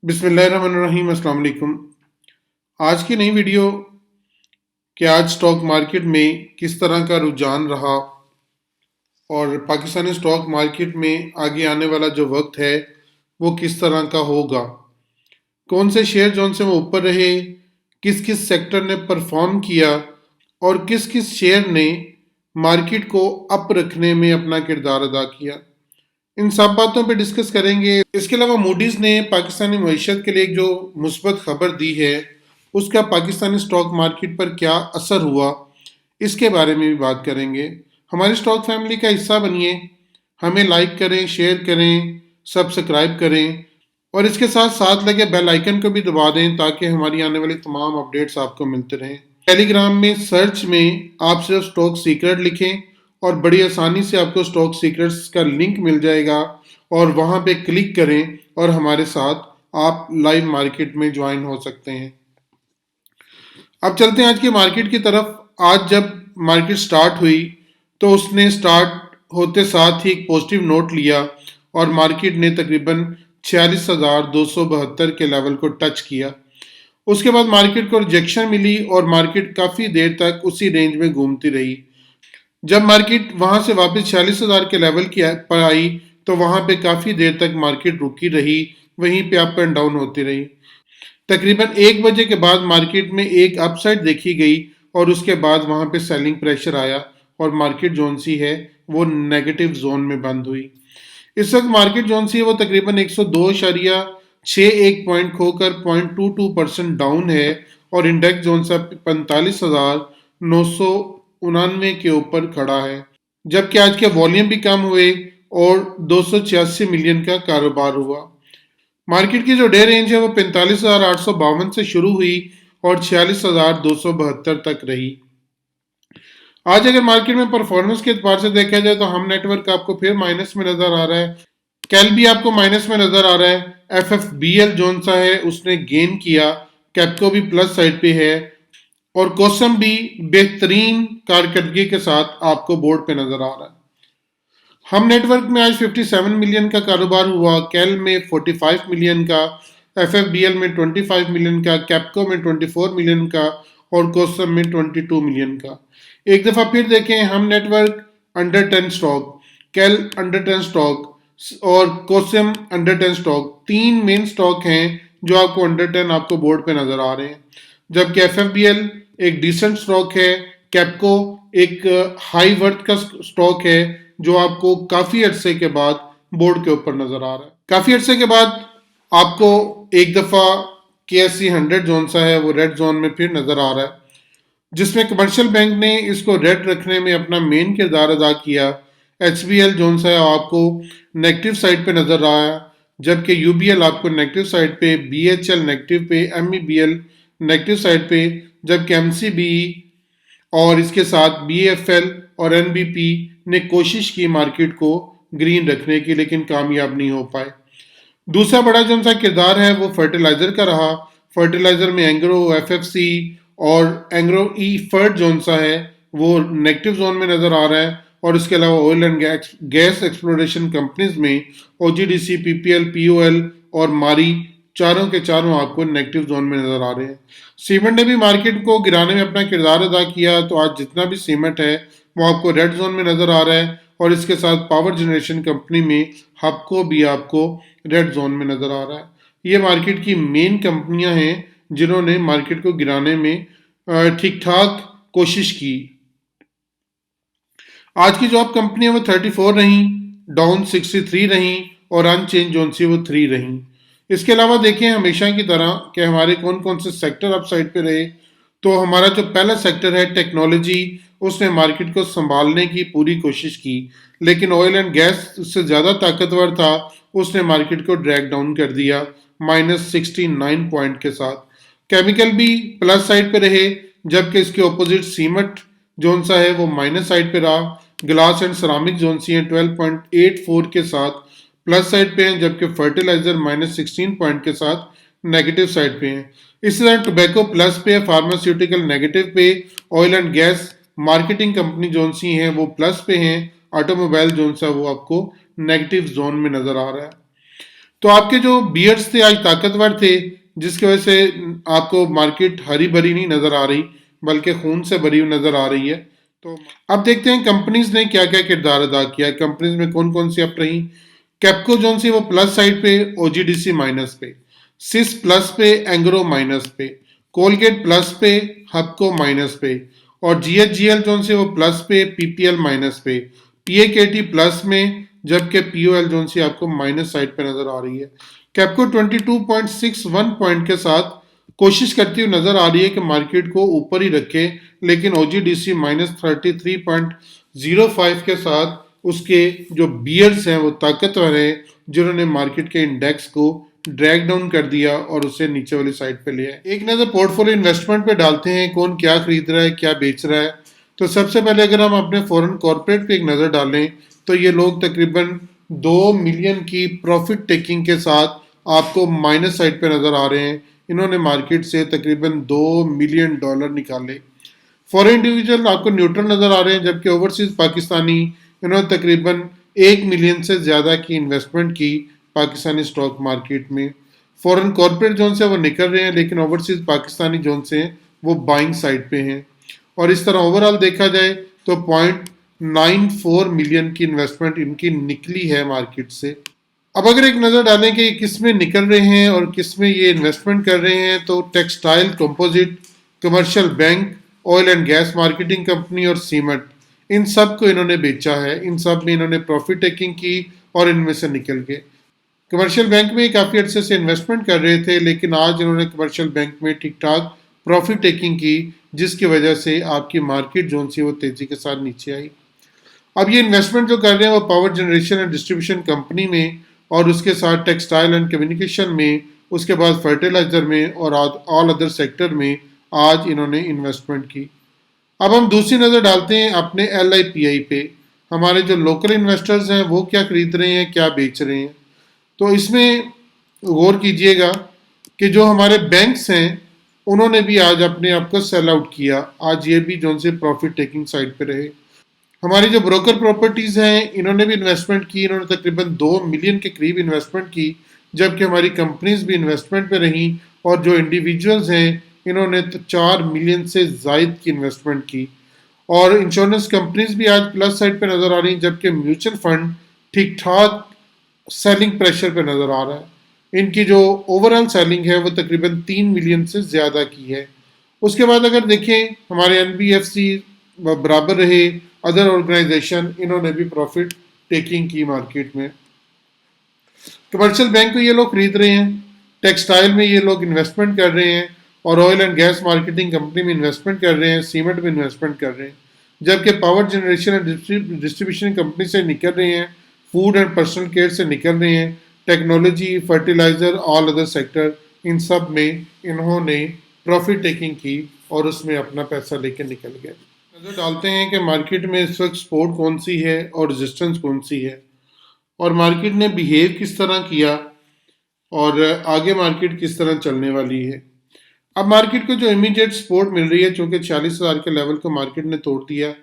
बिस्मिल्लाहिर्रहमानिर्रहीम, अस्सलाम वालेकुम। आज की नई वीडियो कि आज स्टॉक मार्केट में किस तरह का रुझान रहा और पाकिस्तानी स्टॉक मार्केट में आगे आने वाला जो वक्त है वो किस तरह का होगा, कौन से शेयर जौन से वो ऊपर रहे, किस किस सेक्टर ने परफॉर्म किया और किस किस शेयर ने मार्केट को अप रखने में अपना किरदार अदा किया, इन सब बातों पे डिस्कस करेंगे। इसके अलावा मूडीज़ ने पाकिस्तानी मईशत के लिए एक जो मुस्बत खबर दी है उसका पाकिस्तानी स्टॉक मार्केट पर क्या असर हुआ, इसके बारे में भी बात करेंगे। हमारी स्टॉक फैमिली का हिस्सा बनिए, हमें लाइक करें, शेयर करें, सब्सक्राइब करें और इसके साथ साथ लगे बेल आइकन को भी दबा दें ताकि हमारी आने वाली तमाम अपडेट्स आपको मिलते रहें। टेलीग्राम में सर्च में आप सिर्फ स्टॉक सीक्रेट लिखें और बड़ी आसानी से आपको स्टॉक सीक्रेट्स का लिंक मिल जाएगा और वहाँ पे क्लिक करें और हमारे साथ आप लाइव मार्केट में ज्वाइन हो सकते हैं। अब चलते हैं आज की मार्केट की तरफ। आज जब मार्केट स्टार्ट हुई तो उसने स्टार्ट होते साथ ही एक पॉजिटिव नोट लिया और मार्केट ने तकरीबन 46,272 के लेवल को टच किया। उसके बाद मार्केट को रिजेक्शन मिली और मार्केट काफ़ी देर तक उसी रेंज में घूमती रही। जब मार्केट वहां से वापस 46,000 के लेवल की पर आई तो वहां पे काफ़ी देर तक मार्केट रुकी रही, वहीं पे अप एंड डाउन होती रही। तकरीबन 1 बजे के बाद मार्केट में एक अपसाइड देखी गई और उसके बाद वहां पे सेलिंग प्रेशर आया और मार्केट जोन सी है वो नेगेटिव जोन में बंद हुई। इस वक्त मार्केट जोन सी है वो तकरीबन 102.61 पॉइंट खोकर 0.22% डाउन है और इंडेक्स जोन सा 45,999 के ऊपर खड़ा है, जबकि आज के वॉल्यूम भी कम हुए और 286 मिलियन का कारोबार हुआ। मार्केट की जो डे रेंज है वो 45,852 से शुरू हुई और 46,272 तक रही। आज अगर मार्केट में परफॉर्मेंस के एतबार से देखा जाए तो हम नेटवर्क आपको फिर माइनस में नजर आ रहा है, कैल भी आपको माइनस में नजर आ रहा है, FFBL जोन सा है उसने गेन किया, कैपको भी प्लस साइड पे है और कोसम भी बेहतरीन कारकर्दगी के साथ आपको बोर्ड पे नजर आ रहा है। हम नेटवर्क में आज 57 मिलियन का कारोबार हुआ, कैल में 45 मिलियन का, FFBL में 25 मिलियन का, कैपको में 24 मिलियन का और कोसम में 22 मिलियन का। एक दफ़ा फिर देखें, हम नेटवर्क अंडर 10 स्टॉक, कैल अंडर 10 स्टॉक और कोसम अंडर 10 स्टॉक, 3 मेन स्टॉक हैं जो आपको अंडर 10 आपको बोर्ड पे नजर आ रहे हैं, जबकि FFBL एक डिसेंट स्टॉक है, कैपको एक हाई वर्थ का स्टॉक है जो आपको काफ़ी अरसे के बाद बोर्ड के ऊपर नजर आ रहा है। काफ़ी अरसे के बाद आपको एक दफ़ा KSE 100 जोन सा है वो रेड जोन में फिर नजर आ रहा है, जिसमें कमर्शियल बैंक ने इसको रेड रखने में अपना मेन किरदार अदा किया। HBL जोन सा है आपको नेगेटिव साइड पे नजर रहा है, जबकि UBL आपको नेगेटिव साइड पे, BHL नेगेटिव पे, MEBL नेगेटिव साइड पे, जबकि MCBE और इसके साथ BFL और NBP ने कोशिश की मार्केट को ग्रीन रखने की, लेकिन कामयाब नहीं हो पाए। दूसरा बड़ा जो सा किरदार है वो फर्टिलाइजर का रहा। फर्टिलाइजर में एंग्रो, FFC और एंग्रो ई फर्ट जोन सा है वो नेगेटिव जोन में नजर आ रहा है और इसके अलावा oil and gas exploration companies में OGDC, PPL, POL और मारी चारों के चारों आपको नेगेटिव जोन में नजर आ रहे हैं। सीमेंट ने भी मार्केट को गिराने में अपना किरदार अदा किया, तो आज जितना भी सीमेंट है वो आपको रेड जोन में नजर आ रहा है और इसके साथ पावर जनरेशन कंपनी में हबको भी आपको रेड जोन में नजर आ रहा है। ये मार्केट की मेन कंपनियां हैं जिन्होंने मार्केट को गिराने में ठीक ठाक कोशिश की। आज की जो आप कंपनियां वो 34 रहीं, डाउन 63 रहीं और अनचेंज जोन सी वो 3 रहीं। इसके अलावा देखें हमेशा की तरह कि हमारे कौन कौन से सेक्टर अपसाइड पे रहे, तो हमारा जो पहला सेक्टर है टेक्नोलॉजी, उसने मार्केट को संभालने की पूरी कोशिश की, लेकिन ऑयल एंड गैस उससे ज़्यादा ताकतवर था, उसने मार्केट को ड्रैग डाउन कर दिया -69 पॉइंट के साथ। केमिकल भी प्लस साइड पे रहे, जबकि इसके ऑपोजिट सीमेंट जोन सा है वो माइनस साइड पे रहा। ग्लास एंड सरामिक जोन सी है 12.84 के साथ प्लस साइड पे हैं, जबकि फर्टिलाइजर -16 पॉइंट के साथ नेगेटिव साइड पे हैं। इसी तरह टोबैको प्लस पे है, फार्मास्यूटिकल नेगेटिव पे, oil and gas marketing company जोन सी हैं वो प्लस पे हैं, ऑटोमोबाइल जोन सा वो आपको नेगेटिव जोन में नजर आ रहा है। तो आपके जो बियर्स थे आज ताकतवर थे, जिसकी वजह से आपको मार्केट हरी भरी नहीं नजर आ रही बल्कि खून से भरी हुई नजर आ रही है। तो अब देखते हैं कंपनीज ने क्या क्या किरदार अदा किया, कंपनीज में कौन कौन सी अप रही। कैप्को जोन सी वो प्लस साइड पे, ओजीडीसी माइनस पे, सिस प्लस पे, एंग्रो माइनस पे, कोलगेट प्लस पे, हबको माइनस पे, और जीएचजीएल जोन से वो प्लस पे, पीपीएल माइनस पे, पीएकेटी प्लस में, जबकि पीओएल जोन सी आपको माइनस साइड पे नजर आ रही है। कैप्को 22.61 पॉइंट के साथ कोशिश करती हुई नजर आ रही है कि मार्केट को ऊपर ही रखे, लेकिन ओजीडीसी -33.05 के साथ उसके जो बियर्स हैं वो ताकतवर हैं, जिन्होंने मार्केट के इंडेक्स को ड्रैग डाउन कर दिया और उसे नीचे वाली साइड पे लिया। एक नजर पोर्टफोलियो इन्वेस्टमेंट पे डालते हैं, कौन क्या खरीद रहा है, क्या बेच रहा है। तो सबसे पहले अगर हम अपने फॉरेन कॉर्पोरेट पे एक नजर डालें तो ये लोग तकरीबन 2 मिलियन की प्रॉफिट टेकिंग के साथ आपको माइनस साइड पे नजर आ रहे हैं। इन्होंने मार्केट से तकरीबन $2 मिलियन निकाले। फॉरेन इंडिविजुअल आपको न्यूट्रल नजर आ रहे हैं, जबकि ओवरसीज पाकिस्तानी इन्होंने तकरीबन 1 मिलियन से ज़्यादा की इन्वेस्टमेंट की पाकिस्तानी स्टॉक मार्केट में। फॉरेन कॉर्पोरेट जोन से वो निकल रहे हैं, लेकिन ओवरसीज पाकिस्तानी जोन से वो बाइंग साइड पे हैं। और इस तरह ओवरऑल देखा जाए तो 0.94 मिलियन की इन्वेस्टमेंट इनकी निकली है मार्केट से। अब अगर एक नज़र डालें कि किस में निकल रहे हैं और किस में ये इन्वेस्टमेंट कर रहे हैं, तो textile, composite, commercial bank, oil and gas marketing company और सीमेंट, इन सब को इन्होंने बेचा है। इन सब में इन्होंने प्रॉफिट टेकिंग की और इनमें से निकल गए। कमर्शियल बैंक में काफ़ी अर्से से इन्वेस्टमेंट कर रहे थे, लेकिन आज इन्होंने कमर्शियल बैंक में ठीक ठाक प्रॉफिट टेकिंग की, जिसकी वजह से आपकी मार्केट जोन सी वो तेज़ी के साथ नीचे आई। अब ये इन्वेस्टमेंट जो कर रहे हैं वो power generation and distribution company में, और उसके साथ टेक्सटाइल एंड कम्युनिकेशन में, उसके बाद फर्टिलाइजर में और ऑल अदर सेक्टर में आज इन्होंने इन्वेस्टमेंट की। अब हम दूसरी नज़र डालते हैं अपने LIPI पे। हमारे जो लोकल इन्वेस्टर्स हैं वो क्या खरीद रहे हैं, क्या बेच रहे हैं। तो इसमें गौर कीजिएगा कि जो हमारे बैंक्स हैं उन्होंने भी आज अपने आप को सेल आउट किया। आज ये भी जो से प्रॉफिट टेकिंग साइड पे रहे। हमारी जो ब्रोकर प्रॉपर्टीज़ हैं इन्होंने भी इन्वेस्टमेंट की, इन्होंने तकरीबन 2 मिलियन के करीब इन्वेस्टमेंट की, जबकि हमारी कंपनीज भी इन्वेस्टमेंट पे रहीं। और जो इंडिविजुअल्स हैं इन्होंने तो 4 मिलियन से ज़ायद की इन्वेस्टमेंट की। और इंश्योरेंस कंपनीज भी आज प्लस साइड पे नज़र आ रही, जबकि म्यूचुअल फंड ठीक ठाक सेलिंग प्रेशर पे नज़र आ रहा है। इनकी जो ओवरऑल सेलिंग है वो तकरीबन 3 मिलियन से ज़्यादा की है। उसके बाद अगर देखें हमारे NBFC बराबर रहे, अदर ऑर्गेनाइजेशन इन्होंने भी प्रॉफिट टेकिंग की मार्केट में। कमर्शियल बैंक को ये लोग खरीद रहे हैं, टेक्सटाइल में ये लोग इन्वेस्टमेंट कर रहे हैं, और oil and gas marketing company में इन्वेस्टमेंट कर रहे हैं, सीमेंट में इन्वेस्टमेंट कर रहे हैं। जबकि power generation and distribution company से निकल रहे हैं, फूड एंड पर्सनल केयर से निकल रहे हैं, technology, fertiliser, all other sector, इन सब में इन्होंने प्रॉफिट टेकिंग की और उसमें अपना पैसा लेकर निकल गए। नजर डालते हैं कि मार्केट में इस वक्त सपोर्ट कौन सी है और रेजिस्टेंस कौन सी है, और मार्केट ने बिहेव किस तरह किया, और आगे मार्केट किस तरह चलने वाली है। अब मार्केट को जो इमीडिएट सपोर्ट मिल रही है, चूँकि 46,000 के लेवल को मार्केट ने तोड़ दिया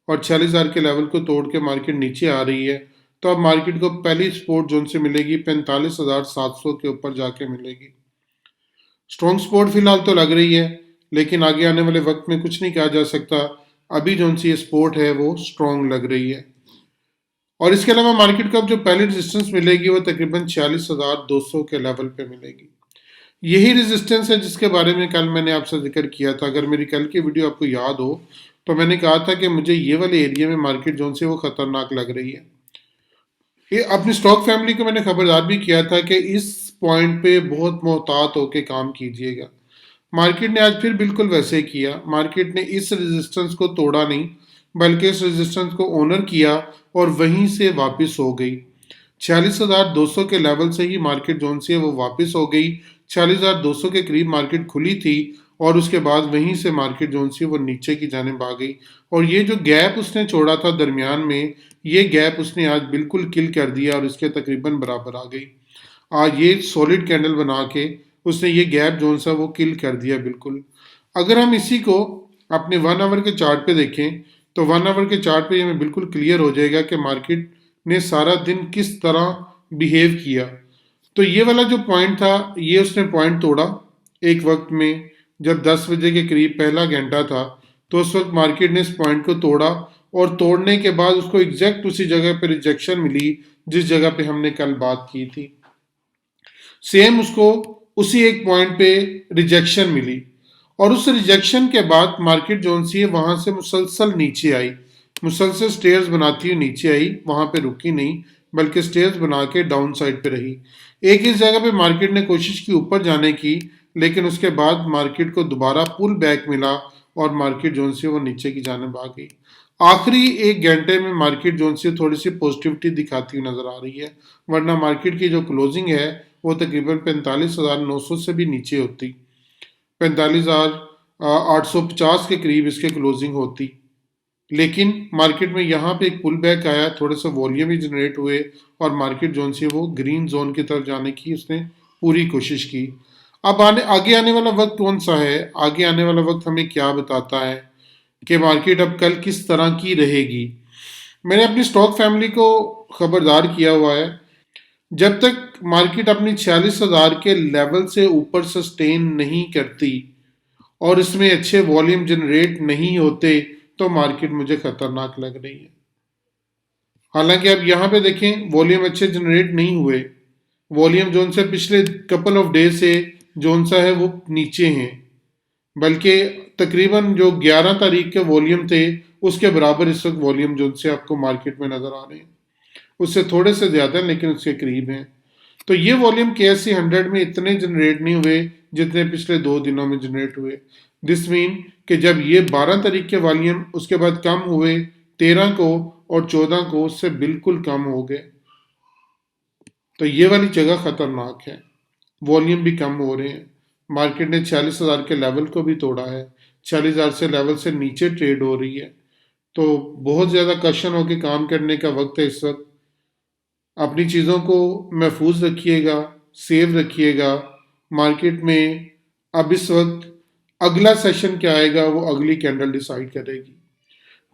और 46,000 के लेवल को तोड़ के मार्केट नीचे आ रही है, तो अब मार्केट को पहली सपोर्ट जोन से मिलेगी 45,700 के ऊपर जाके मिलेगी। स्ट्रॉन्ग सपोर्ट फिलहाल तो लग रही है, लेकिन आगे आने वाले वक्त में कुछ नहीं कहा जा सकता। अभी जो सी सपोर्ट है वो स्ट्रॉन्ग लग रही है। और इसके अलावा मार्केट को अब जो पहली रेजिस्टेंस मिलेगी वो तकरीबन 46,200 के लेवल पे मिलेगी। यही रेजिस्टेंस है जिसके बारे में कल मैंने आपसे जिक्र किया था। अगर मेरी कल की वीडियो आपको याद हो तो मैंने कहा था कि मुझे ये वाले एरिया में मार्केट जोन से वो खतरनाक लग रही है। ये अपनी स्टॉक फैमिली को मैंने खबरदार भी किया था कि इस पॉइंट पे बहुत मोहतात होकर काम कीजिएगा। मार्केट ने आज फिर बिल्कुल वैसे किया। मार्केट ने इस रेजिस्टेंस को तोड़ा नहीं, बल्कि इस रेजिस्टेंस को ऑनर किया और वहीं से वापस हो गई। 46,200 के लेवल से ही मार्केट जोन से वो वापस हो गई। 46,200 के करीब मार्केट खुली थी और उसके बाद वहीं से मार्केट जोन से वो नीचे की जानिब आ गई। और ये जो गैप उसने छोड़ा था दरमियान में, ये गैप उसने आज बिल्कुल किल कर दिया और इसके तकरीबन बराबर आ गई। आज ये सॉलिड कैंडल बना के उसने ये गैप जोन सा वो किल कर दिया बिल्कुल। अगर हम इसी को अपने 1 आवर के चार्ट पे देखें तो 1 आवर के चार्ट पे हमें बिल्कुल क्लियर हो जाएगा कि मार्केट ने सारा दिन किस तरह बिहेव किया। तो ये वाला जो पॉइंट था, ये उसने पॉइंट तोड़ा एक वक्त में, जब 10 बजे के करीब पहला घंटा था, तो उस वक्त मार्केट ने इस पॉइंट को तोड़ा, और तोड़ने के बाद उसको एग्जैक्ट उसी जगह पे रिजेक्शन मिली जिस जगह पे हमने कल बात की थी। सेम उसको उसी एक पॉइंट पे रिजेक्शन मिली, और उस रिजेक्शन के बाद मार्केट जोन सी है वहां से मुसलसल नीचे आई, मुसलसल स्टेयर्स बनाती हुई नीचे आई, वहां पे रुकी नहीं बल्कि स्टेयर्स बना के डाउन साइड पे रही। एक इस जगह पे मार्केट ने कोशिश की ऊपर जाने की, लेकिन उसके बाद मार्केट को दोबारा पुल बैक मिला और मार्केट जोन से वो नीचे की जाने आ गई। आखिरी एक घंटे में मार्केट जोन से थोड़ी सी पॉजिटिविटी दिखाती हुई नजर आ रही है, वरना मार्केट की जो क्लोजिंग है वो तकरीबन 45,900 से भी नीचे होती, 45,850 के करीब इसके क्लोजिंग होती। लेकिन मार्केट में यहाँ पे एक पुल बैक आया, थोड़े से वॉल्यूम भी जनरेट हुए, और मार्केट जोन से वो ग्रीन जोन की तरफ जाने की उसने पूरी कोशिश की। अब आगे आने वाला वक्त कौन सा है, आगे आने वाला वक्त हमें क्या बताता है कि मार्केट अब कल किस तरह की रहेगी। मैंने अपनी स्टॉक फैमिली को खबरदार किया हुआ है, जब तक मार्केट अपनी 46,000 के लेवल से ऊपर सस्टेन नहीं करती और इसमें अच्छे वॉल्यूम जनरेट नहीं होते, तो मार्केट मुझे खतरनाक लग रही है। हालांकि अब यहाँ पे देखें, वॉल्यूम अच्छे जनरेट नहीं हुए, वॉल्यूम जोन से पिछले कपल ऑफ डे से जोन सा है वो नीचे हैं, बल्कि तकरीबन जो 11 तारीख के वॉल्यूम थे उसके बराबर इस वक्त वॉल्यूम जोन से आपको मार्केट में नजर आ रहे हैं, उससे थोड़े से ज्यादा लेकिन उसके करीब हैं। तो ये वॉल्यूम KSE 100 में इतने जनरेट नहीं हुए जितने पिछले 2 दिनों में जनरेट हुए। दिस मीन कि जब ये 12 तारीख के वॉल्यूम उसके बाद कम हुए 13 को और 14 को, उससे बिल्कुल कम हो गए, तो ये वाली जगह खतरनाक है, वॉल्यूम भी कम हो रहे हैं। मार्केट ने 46,000 के लेवल को भी तोड़ा है, 46,000 से लेवल से नीचे ट्रेड हो रही है, तो बहुत ज़्यादा कशन होकर काम करने का वक्त है इस वक्त। अपनी चीज़ों को महफूज रखिएगा, सेव रखिएगा। मार्केट में अब इस वक्त अगला सेशन क्या आएगा वो अगली कैंडल डिसाइड करेगी।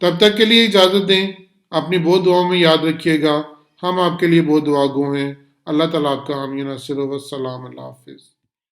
तब तक के लिए इजाज़त दें, अपनी बहुत दुआओं में याद रखिएगा, हम आपके लिए बहुत दुआगो हैं। अल्लाह ताला आपका हामी नासिर व सलाम, अल्लाह हाफिज़।